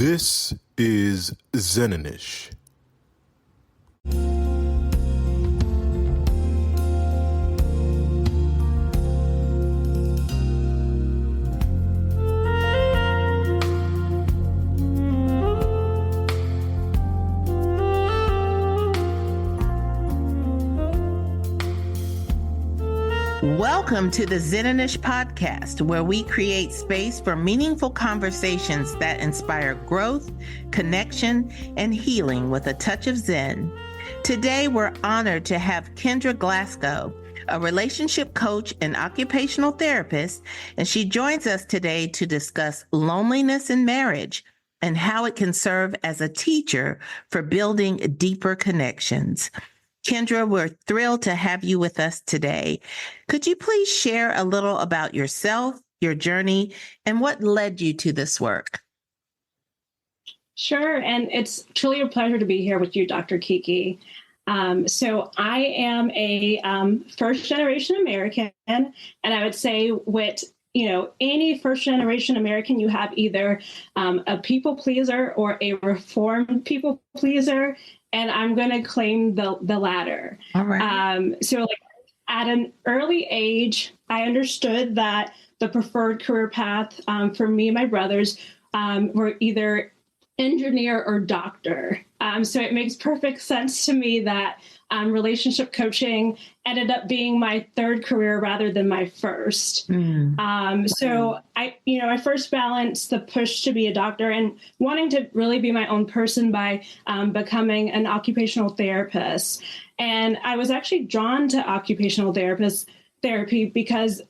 This is Zen'n'ish. Welcome to the Zen'n'ish podcast, where we create space for meaningful conversations that inspire growth, connection, and healing with a touch of Zen. Today, we're honored to have Kendra Glasgow, a relationship coach and occupational therapist, and she joins us today to discuss loneliness in marriage and how it can serve as a teacher for building deeper connections. Kendra, we're thrilled to have you with us today. Could you please share a little about yourself, your journey, and what led you to this work? Sure, and it's truly a pleasure to be here with you, Dr. Kiki. So I am a first-generation American, and I would say with any first-generation American, you have either a people pleaser or a reformed people pleaser. And I'm going to claim the latter. All right. So at an early age, I understood that the preferred career path for me and my brothers were either engineer or doctor. So it makes perfect sense to me that relationship coaching ended up being my third career rather than my first. So I first balanced the push to be a doctor and wanting to really be my own person by becoming an occupational therapist. And I was actually drawn to occupational therapy because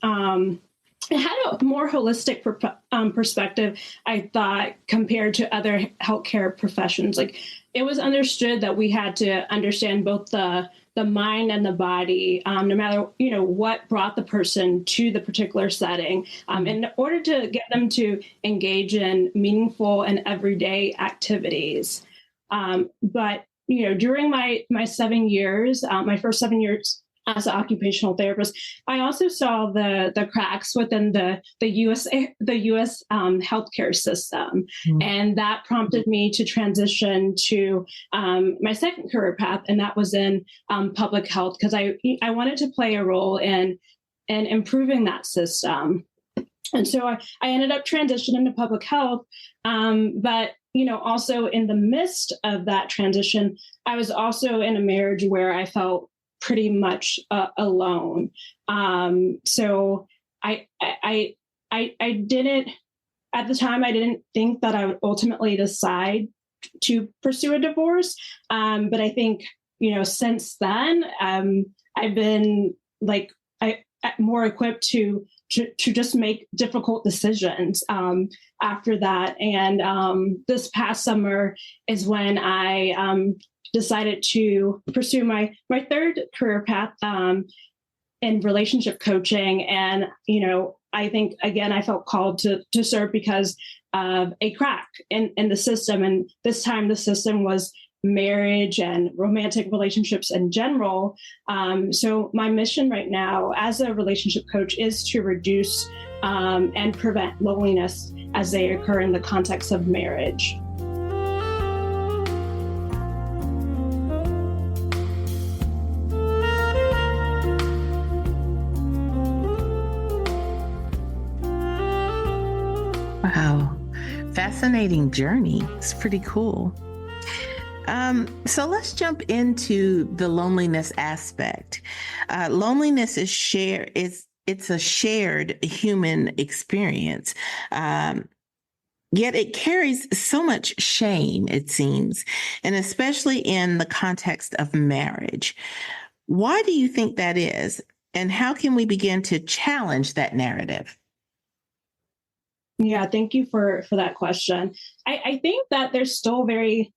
it had a more holistic perspective, I thought, compared to other healthcare professions. Like, it was understood that we had to understand both the mind and the body, no matter, what brought the person to the particular setting, in order to get them to engage in meaningful and everyday activities. But during my 7 years, my first 7 years as an occupational therapist, I also saw the cracks within the U.S. Healthcare system, and that prompted me to transition to my second career path, and that was in public health, because I wanted to play a role in improving that system. And so I ended up transitioning to public health, but also in the midst of that transition, I was also in a marriage where I felt pretty much alone. So I didn't, at the time, I didn't think that I would ultimately decide to pursue a divorce. But I think, since then, I've been more equipped to just make difficult decisions after that. And this past summer is when I decided to pursue my third career path in relationship coaching. And, I think, again, I felt called to serve because of a crack in the system. And this time the system was marriage and romantic relationships in general. So my mission right now as a relationship coach is to reduce and prevent loneliness as they occur in the context of marriage. Wow. Fascinating journey. It's pretty cool. So let's jump into the loneliness aspect. Loneliness is it's a shared human experience. Yet it carries so much shame, it seems, and especially in the context of marriage. Why do you think that is? And how can we begin to challenge that narrative? Yeah, thank you for that question. I think that there's still a very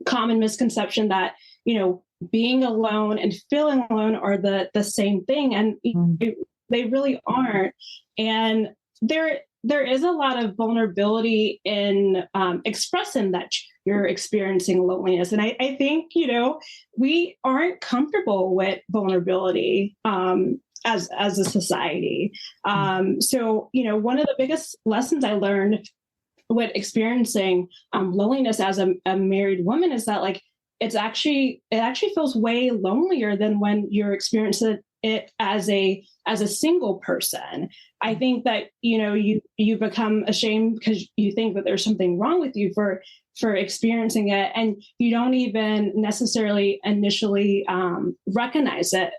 common misconception that, being alone and feeling alone are the same thing. And they really aren't. And there is a lot of vulnerability in expressing that you're experiencing loneliness. And I think, we aren't comfortable with vulnerability as a society. So, one of the biggest lessons I learned what experiencing loneliness as a married woman is that like it actually feels way lonelier than when you're experiencing it as a single person. I think that you become ashamed because you think that there's something wrong with you for experiencing it, and you don't even necessarily initially recognize it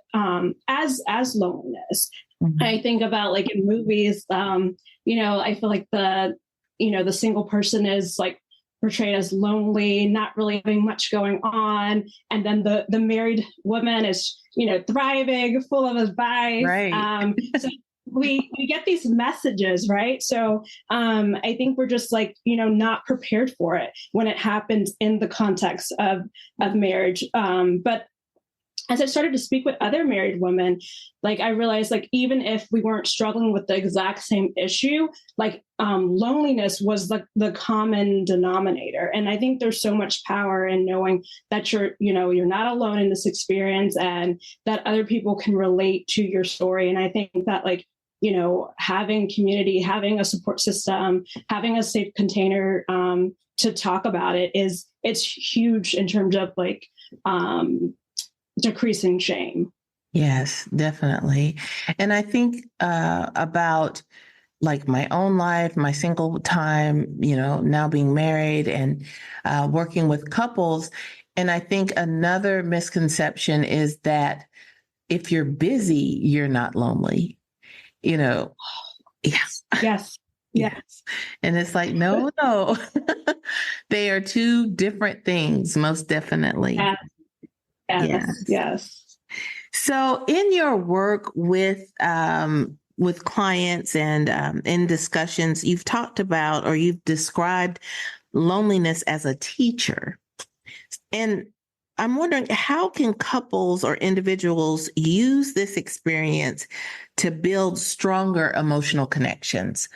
as loneliness. Mm-hmm. I think about like in movies, I feel like the single person is like portrayed as lonely, not really having much going on, and then the married woman is thriving, full of advice. Right. So we get these messages, right? So I think we're just like not prepared for it when it happens in the context of marriage. But as I started to speak with other married women, like I realized, like even if we weren't struggling with the exact same issue, like loneliness was the common denominator. And I think there's so much power in knowing that you're not alone in this experience, and that other people can relate to your story. And I think that like having community, having a support system, having a safe container to talk about it's huge in terms of like decreasing shame. Yes, definitely. And I think about like my own life, my single time, now being married and working with couples. And I think another misconception is that if you're busy, you're not lonely. Yes. Yes. Yes. And it's like, no. They are two different things, most definitely. Yes. So in your work with clients and in discussions, you've talked about or you've described loneliness as a teacher. And I'm wondering, how can couples or individuals use this experience to build stronger emotional connections?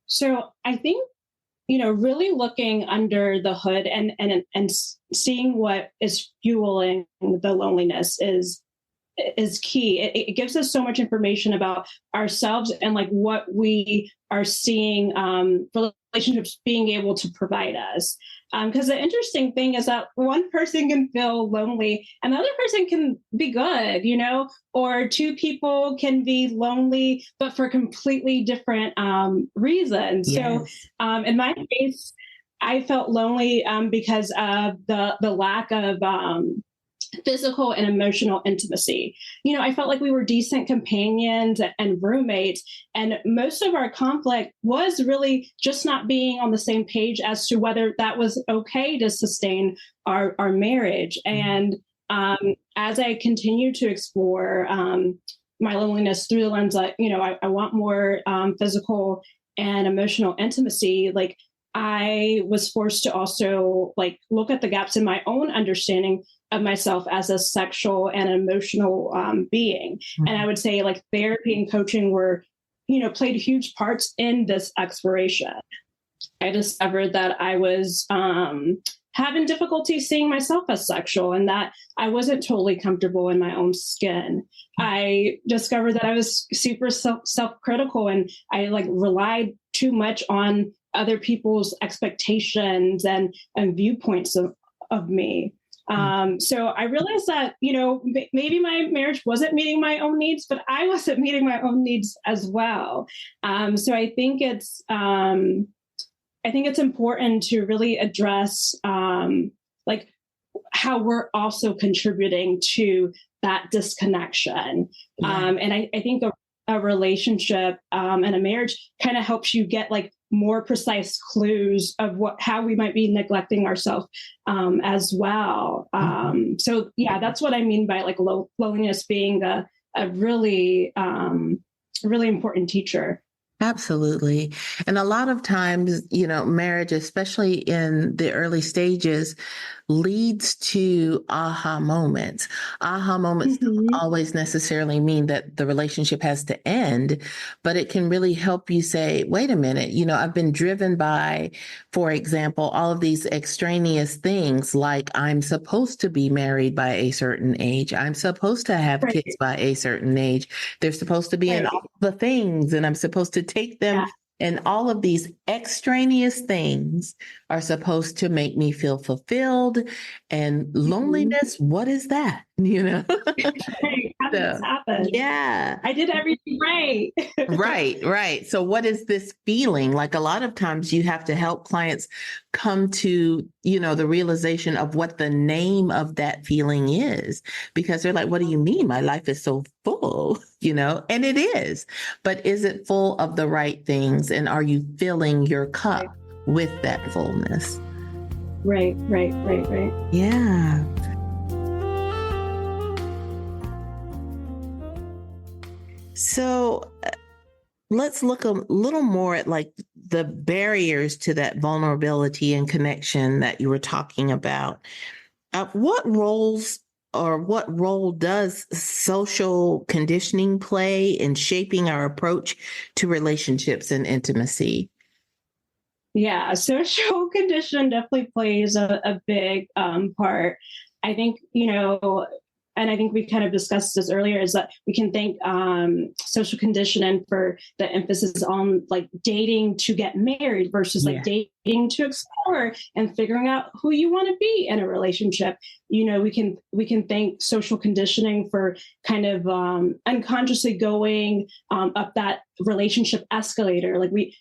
So I think, really looking under the hood and seeing what is fueling the loneliness is key. It gives us so much information about ourselves and like what we are seeing relationships being able to provide us. Because the interesting thing is that one person can feel lonely and the other person can be good, or two people can be lonely, but for completely different reasons. Yes. So in my case, I felt lonely because of the lack of physical and emotional intimacy. I felt like we were decent companions and roommates, and most of our conflict was really just not being on the same page as to whether that was okay to sustain our marriage. And as I continue to explore my loneliness through the lens that, I want more physical and emotional intimacy, like I was forced to also like look at the gaps in my own understanding of myself as a sexual and emotional being. Mm-hmm. And I would say like therapy and coaching were, played huge parts in this exploration. I discovered that I was having difficulty seeing myself as sexual and that I wasn't totally comfortable in my own skin. I discovered that I was super self-critical and I like relied too much on other people's expectations and viewpoints of me. So I realized that, maybe my marriage wasn't meeting my own needs, but I wasn't meeting my own needs as well. So I think it's important to really address like how we're also contributing to that disconnection. Yeah. And I think a relationship and a marriage kind of helps you get like more precise clues of how we might be neglecting ourselves as well. So yeah, that's what I mean by like loneliness being a really, really important teacher. Absolutely. And a lot of times, marriage, especially in the early stages, leads to aha moments. Aha moments don't always necessarily mean that the relationship has to end, but it can really help you say, wait a minute, I've been driven by, for example, all of these extraneous things like I'm supposed to be married by a certain age. I'm supposed to have kids by a certain age. They're supposed to be in all the things and I'm supposed to take them And all of these extraneous things are supposed to make me feel fulfilled. And loneliness, what is that? Hey, how did this So, happen? yeah. I did everything right. Right. So what is this feeling? Like a lot of times you have to help clients come to, the realization of what the name of that feeling is, because they're like, what do you mean? My life is so full, and it is, but is it full of the right things? And are you filling your cup with that fullness? Right. Yeah. So let's look a little more at like the barriers to that vulnerability and connection that you were talking about. What roles or what role does social conditioning play in shaping our approach to relationships and intimacy? Yeah, social condition definitely plays a big part. I think, and I think we kind of discussed this earlier, is that we can thank social conditioning for the emphasis on like dating to get married versus like dating to explore and figuring out who you want to be in a relationship. We can thank social conditioning for kind of unconsciously going up that relationship escalator. Like we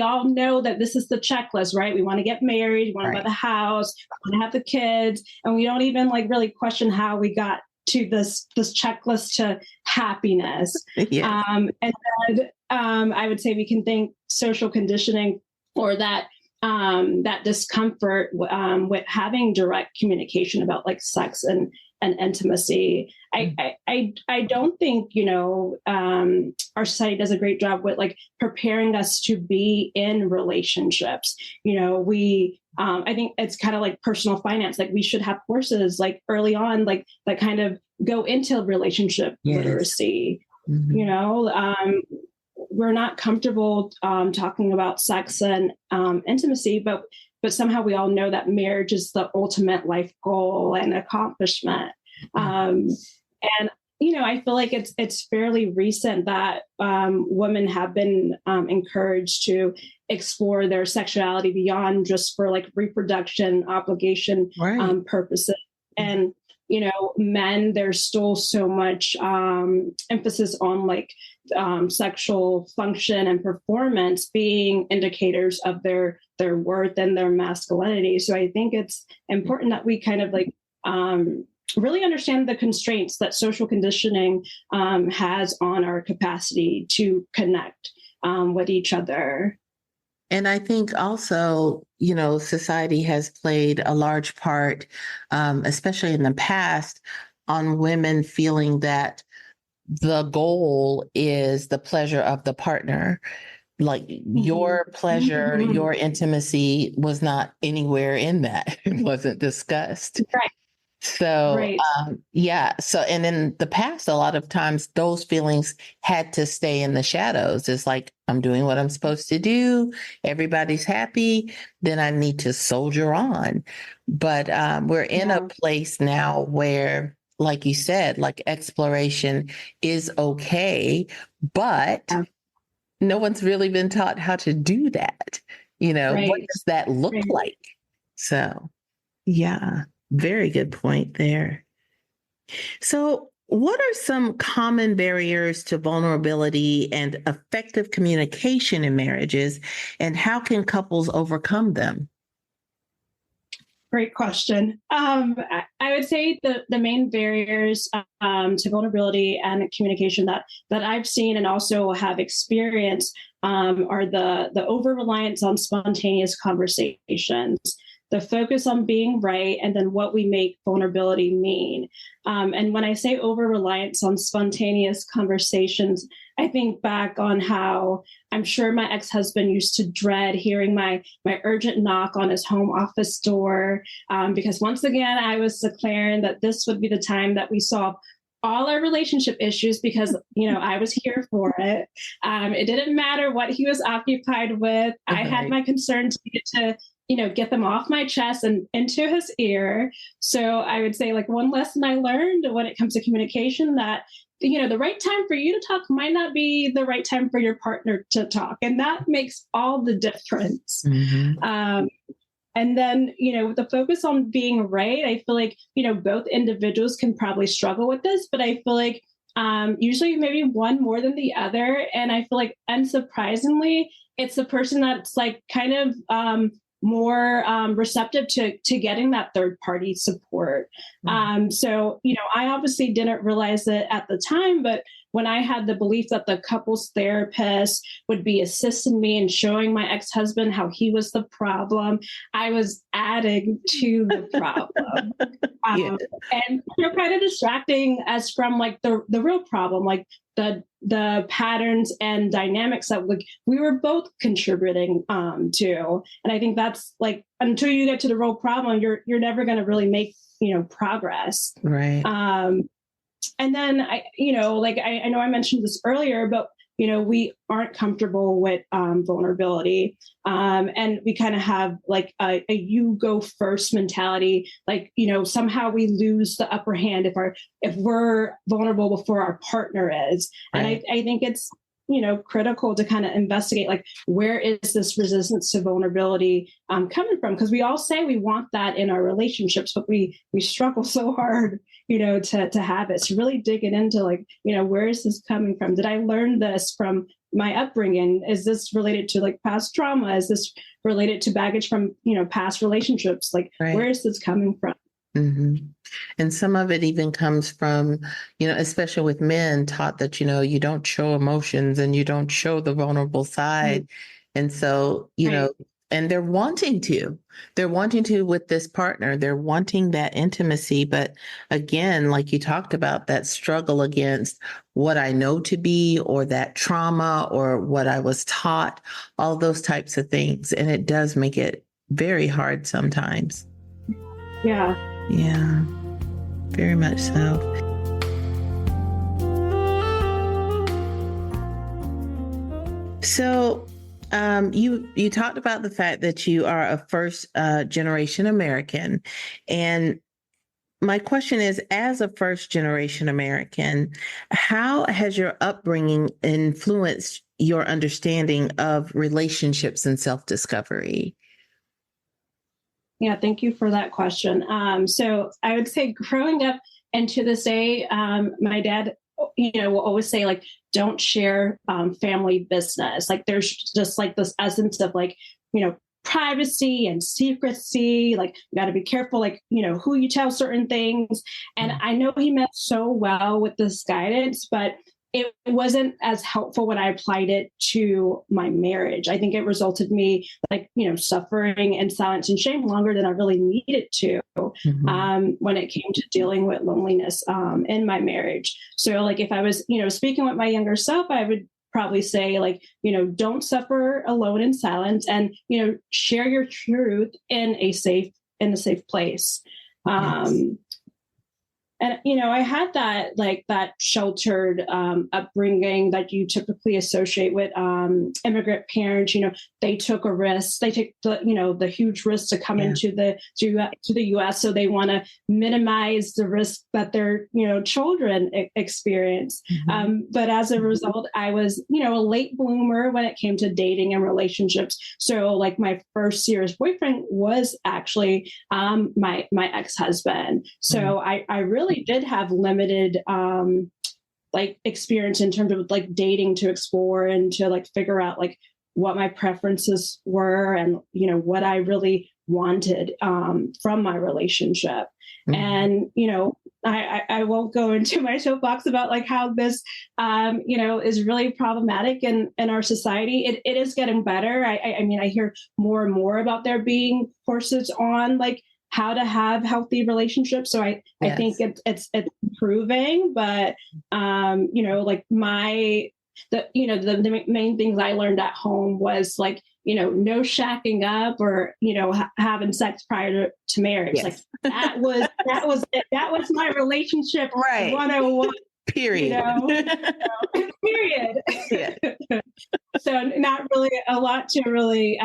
all know that this is the checklist, right? We want to get married, we want to buy the house, we want to have the kids, and we don't even like really question how we got to this checklist to happiness. And then I would say we can thank social conditioning for that discomfort with having direct communication about like sex and intimacy. I don't think our society does a great job with like preparing us to be in relationships. I think it's kind of like personal finance. Like we should have courses like early on, like that kind of go into relationship literacy. We're not comfortable talking about sex and intimacy, but somehow we all know that marriage is the ultimate life goal and accomplishment. And I feel like it's fairly recent that women have been encouraged to explore their sexuality beyond just for like reproduction obligation purposes. And men, there's still so much emphasis on like sexual function and performance being indicators of their worth and their masculinity. So I think it's important that we kind of like really understand the constraints that social conditioning has on our capacity to connect with each other. And I think also, society has played a large part, especially in the past, on women feeling that the goal is the pleasure of the partner. Like your pleasure, your intimacy was not anywhere in that. It wasn't discussed. Right. So, So, and in the past, a lot of times those feelings had to stay in the shadows. It's like, I'm doing what I'm supposed to do. Everybody's happy. Then I need to soldier on. But we're in a place now where, like you said, like exploration is okay, but no one's really been taught how to do that. What does that look like? So, yeah. Very good point there. So, what are some common barriers to vulnerability and effective communication in marriages, and how can couples overcome them? Great question. I would say the main barriers to vulnerability and communication that I've seen and also have experienced are the over-reliance on spontaneous conversations, the focus on being right, and then what we make vulnerability mean. And when I say over-reliance on spontaneous conversations, I think back on how I'm sure my ex-husband used to dread hearing my urgent knock on his home office door, because once again, I was declaring that this would be the time that we solve all our relationship issues because, I was here for it. It didn't matter what he was occupied with. I had my concerns to get them off my chest and into his ear. So I would say like one lesson I learned when it comes to communication, that the right time for you to talk might not be the right time for your partner to talk. And that makes all the difference. And then, with the focus on being right, I feel like, both individuals can probably struggle with this, but I feel like usually maybe one more than the other. And I feel like, unsurprisingly, it's the person that's like kind of more receptive to getting that third party support. So, I obviously didn't realize it at the time, but when I had the belief that the couples therapist would be assisting me and showing my ex-husband how he was the problem, I was adding to the problem. And kind of distracting us from like the real problem, like the patterns and dynamics that we were both contributing to. And I think that's like, until you get to the real problem, you're never going to really make, progress. Right. And then I know I mentioned this earlier, but we aren't comfortable with vulnerability. And we kind of have like a you go first mentality. Like, somehow we lose the upper hand if we're vulnerable before our partner is. Right. And I think it's, critical to kind of investigate, like, where is this resistance to vulnerability coming from? Because we all say we want that in our relationships, but we struggle so hard, to have it. So really digging into like, where is this coming from? Did I learn this from my upbringing? Is this related to like past trauma? Is this related to baggage from, past relationships? Like, right. Where is this coming from? And some of it even comes from, especially with men, taught that, you don't show emotions and you don't show the vulnerable side. And so, right. And they're wanting to with this partner, they're wanting that intimacy. But again, like you talked about, that struggle against what I know to be, or that trauma, or what I was taught, all those types of things. And it does make it very hard sometimes. Yeah. Yeah, very much so. So you talked about the fact that you are a first generation American. And my question is, as a first generation American, how has your upbringing influenced your understanding of relationships and self-discovery? Yeah, thank you for that question. So I would say, growing up and to this day, my dad, will always say, like, don't share family business. Like, there's just like this essence of like, privacy and secrecy. Like, you got to be careful, like, who you tell certain things. And I know he meant so well with this guidance, but it wasn't as helpful when I applied it to my marriage. I think it resulted in me like, suffering in silence and shame longer than I really needed to when it came to dealing with loneliness in my marriage. So like, if I was, speaking with my younger self, I would probably say like, don't suffer alone in silence, and, share your truth in a safe place. Yes. And, I had that sheltered upbringing that you typically associate with immigrant parents. They took a risk. They take the huge risk to come into the U.S. So they want to minimize the risk that their children experience. But as a result, I was a late bloomer when it came to dating and relationships. So like, my first serious boyfriend was actually my ex-husband. So I really did have limited like experience in terms of like dating to explore and to like figure out like what my preferences were and what I really wanted from my relationship. And I won't go into my soapbox about like how this is really problematic in our society. It is getting better. I mean, I hear more and more about there being courses on like how to have healthy relationships. So I think it's improving, but like the main things I learned at home was like, no shacking up or, having sex prior to marriage. Yes. Like that was it. That was my relationship 101. Period. Period. Yeah. So not really a lot to really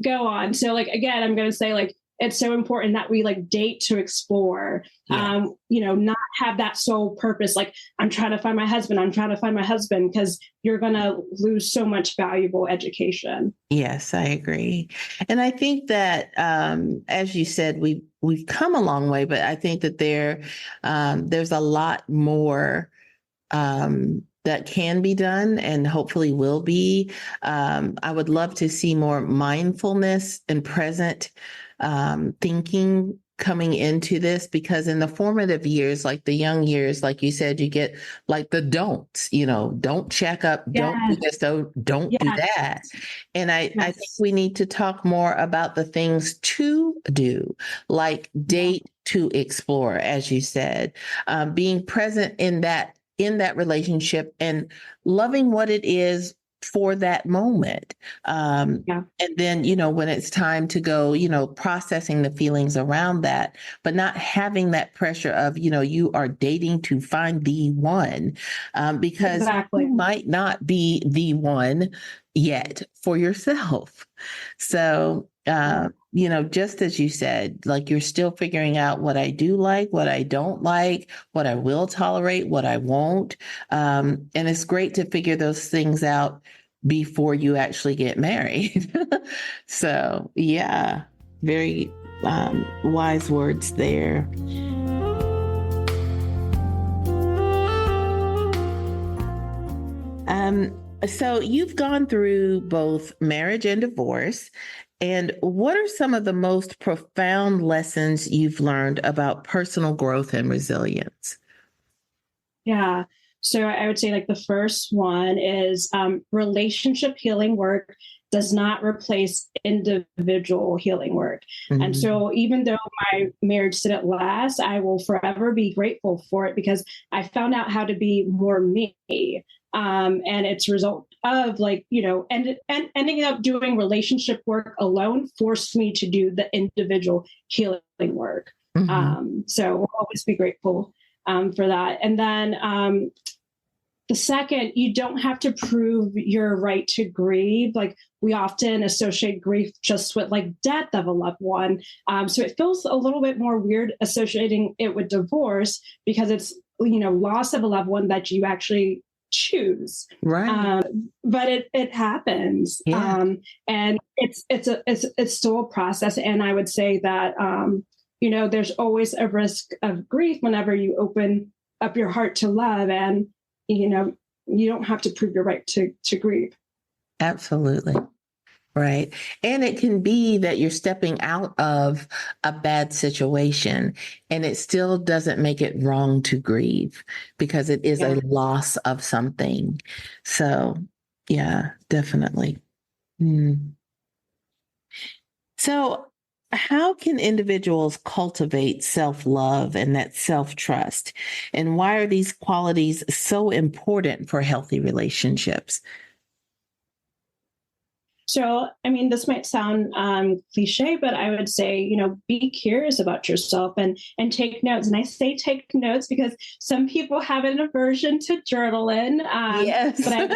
go on. So like, again, I'm going to say like, it's so important that we like date to explore, not have that sole purpose. Like, I'm trying to find my husband, because you're going to lose so much valuable education. Yes, I agree. And I think that, as you said, we've come a long way, but I think that there's a lot more that can be done and hopefully will be. I would love to see more mindfulness and present thinking coming into this, because in the formative years, like the young years, like you said, you get like the don'ts, don't check up, don't do this, don't do that. And I think we need to talk more about the things to do, like date to explore, as you said, being present in that relationship and loving what it is for that moment. And then, when it's time to go, processing the feelings around that, but not having that pressure of, you are dating to find the one, because you might not be the one yet for yourself. So, just as you said, like, you're still figuring out what I do like, what I don't like, what I will tolerate, what I won't. And it's great to figure those things out before you actually get married. So, yeah, very wise words there. So you've gone through both marriage and divorce. And what are some of the most profound lessons you've learned about personal growth and resilience? Yeah. So I would say, like, the first one is relationship healing work does not replace individual healing work. Mm-hmm. And so even though my marriage didn't last, I will forever be grateful for it, because I found out how to be more me. And it's a result of, like, ending up doing relationship work alone forced me to do the individual healing work. Mm-hmm. So we'll always be grateful for that. And then the second, you don't have to prove your right to grieve. Like, we often associate grief just with, like, death of a loved one. So it feels a little bit more weird associating it with divorce, because it's, loss of a loved one that you actually choose. Right. But it happens. Yeah. And it's still a process. And I would say that, there's always a risk of grief whenever you open up your heart to love, and, you don't have to prove your right to grieve. Absolutely. Right. And it can be that you're stepping out of a bad situation, and it still doesn't make it wrong to grieve, because it is a loss of something. So, yeah, definitely. So, how can individuals cultivate self-love and that self-trust? And why are these qualities so important for healthy relationships? So, I mean, this might sound cliche, but I would say, be curious about yourself and take notes. And I say take notes because some people have an aversion to journaling. Yes. But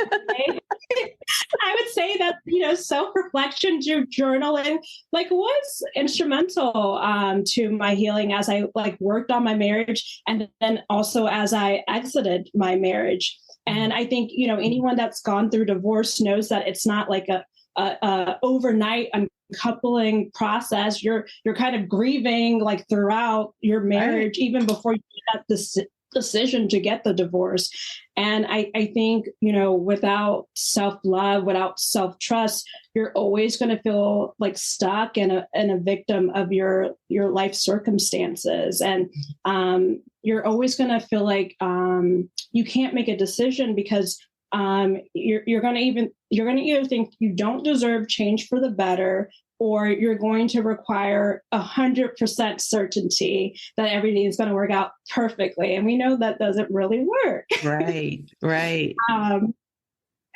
I would say that, self-reflection, journaling, like, was instrumental to my healing as I, like, worked on my marriage, and then also as I exited my marriage. And I think, anyone that's gone through divorce knows that it's not like a overnight uncoupling process. You're kind of grieving, like, throughout your marriage, right, even before you get this decision to get the divorce. And I think, without self-love, without self-trust, you're always going to feel like stuck and a victim of your life circumstances. And you're always going to feel like you can't make a decision, because you're going to either think you don't deserve change for the better, or you're going to require 100% certainty that everything is going to work out perfectly. And we know that doesn't really work. Right. And,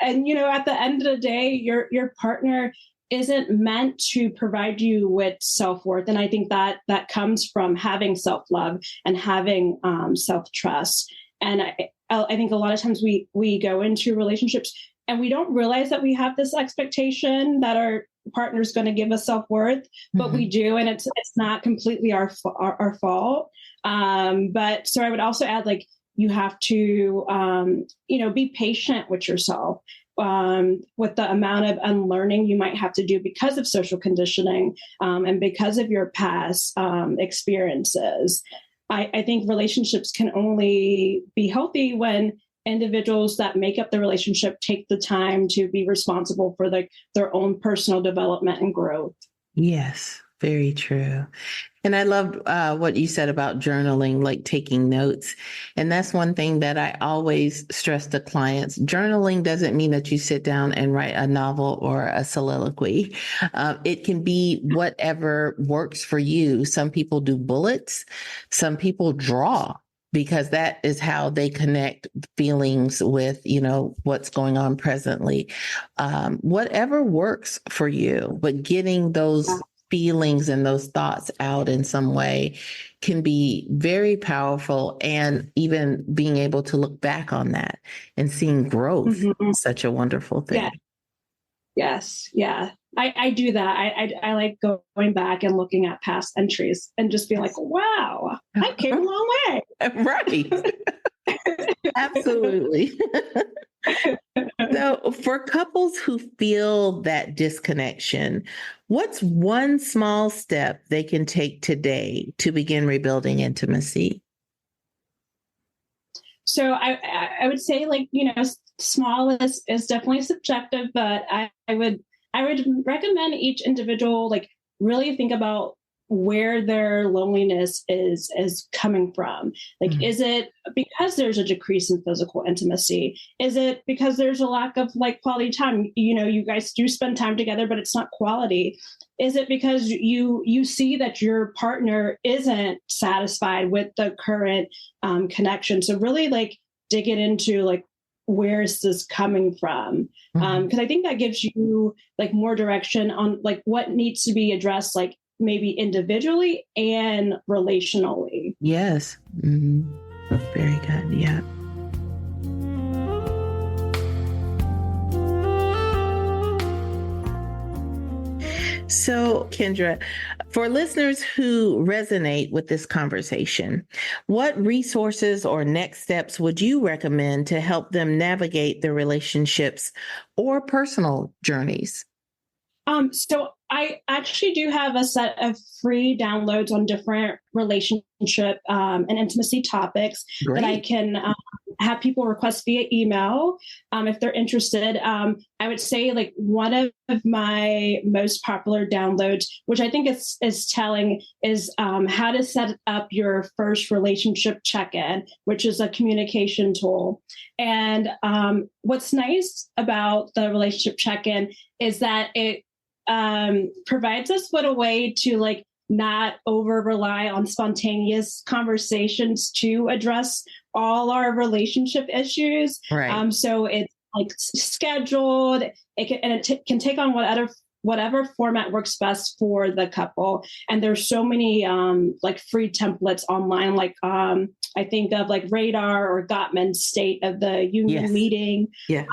at the end of the day, your partner isn't meant to provide you with self-worth. And I think that comes from having self-love and having self-trust. And I think a lot of times we go into relationships and we don't realize that we have this expectation that our partner's going to give us self-worth, but we do, and it's not completely our fault. But so I would also add, like, you have to, be patient with yourself, with the amount of unlearning you might have to do because of social conditioning, and because of your past experiences. I think relationships can only be healthy when individuals that make up the relationship take the time to be responsible for their own personal development and growth. Yes, very true. And I loved what you said about journaling, like taking notes. And that's one thing that I always stress to clients. Journaling doesn't mean that you sit down and write a novel or a soliloquy. It can be whatever works for you. Some people do bullets. Some people draw, because that is how they connect feelings with, what's going on presently. Whatever works for you, but getting those feelings and those thoughts out in some way can be very powerful. And even being able to look back on that and seeing growth is such a wonderful thing. Yeah. Yes. Yeah. I do that. I like going back and looking at past entries and just being like, wow, I came a long way. Right. Absolutely. So for couples who feel that disconnection, what's one small step they can take today to begin rebuilding intimacy? So I would say, like, small is definitely subjective, but I would recommend each individual, like, really think about where their loneliness is coming from. Like, is it because there's a decrease in physical intimacy? Is it because there's a lack of, like, quality time? You guys do spend time together, but it's not quality. Is it because you see that your partner isn't satisfied with the current connection? So really, like, dig it into, like, where is this coming from? Because I think that gives you, like, more direction on, like, what needs to be addressed, like, maybe individually and relationally. Yes. Very good. Yeah. So, Kendra, for listeners who resonate with this conversation, what resources or next steps would you recommend to help them navigate their relationships or personal journeys? So I actually do have a set of free downloads on different relationship and intimacy topics. Great. That I can have people request via email if they're interested. I would say, like, one of my most popular downloads, which I think is telling, is how to set up your first relationship check-in, which is a communication tool. And what's nice about the relationship check-in is that it provides us with a way to, like, not over rely on spontaneous conversations to address all our relationship issues. Right. So it's, like, scheduled. It can take on whatever format works best for the couple. And there's so many like, free templates online, like I think of, like, Radar or Gottman's State of the Union meeting. Yeah.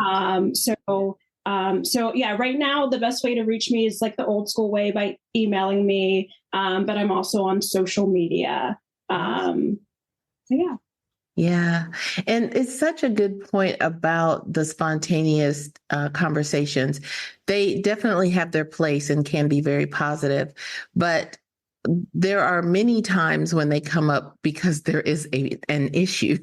So yeah, right now the best way to reach me is, like, the old school way, by emailing me. But I'm also on social media. So yeah. Yeah. And it's such a good point about the spontaneous conversations. They definitely have their place and can be very positive, but there are many times when they come up because there is an issue.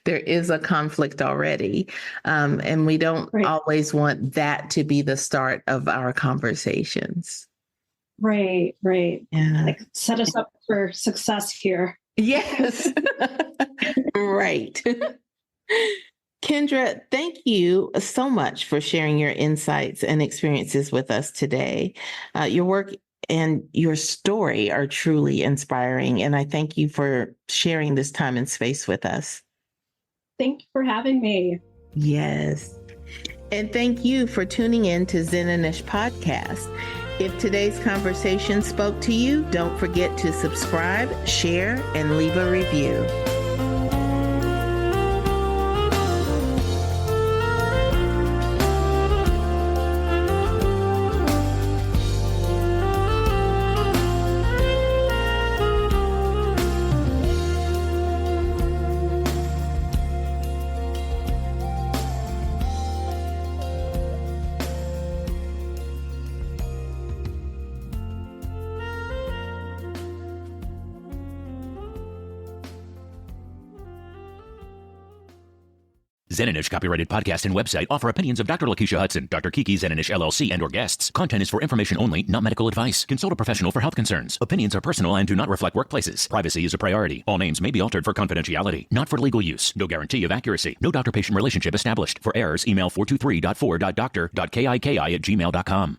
There is a conflict already. And we don't always want that to be the start of our conversations. Right. Yeah. Like, set us up for success here. Yes. Right. Kendra, thank you so much for sharing your insights and experiences with us today. Your work and your story are truly inspiring, and I thank you for sharing this time and space with us. Thank you for having me. Yes. And thank you for tuning in to Zen'n'ish podcast. If today's conversation spoke to you, don't forget to subscribe, share, and leave a review. Zen'n'ish copyrighted podcast and website offer opinions of Dr. Lakeisha Hudson, Dr. Kiki Zen'n'ish LLC, and or guests. Content is for information only, not medical advice. Consult a professional for health concerns. Opinions are personal and do not reflect workplaces. Privacy is a priority. All names may be altered for confidentiality. Not for legal use. No guarantee of accuracy. No doctor-patient relationship established. For errors, email 423.4.doctor.kiki@gmail.com.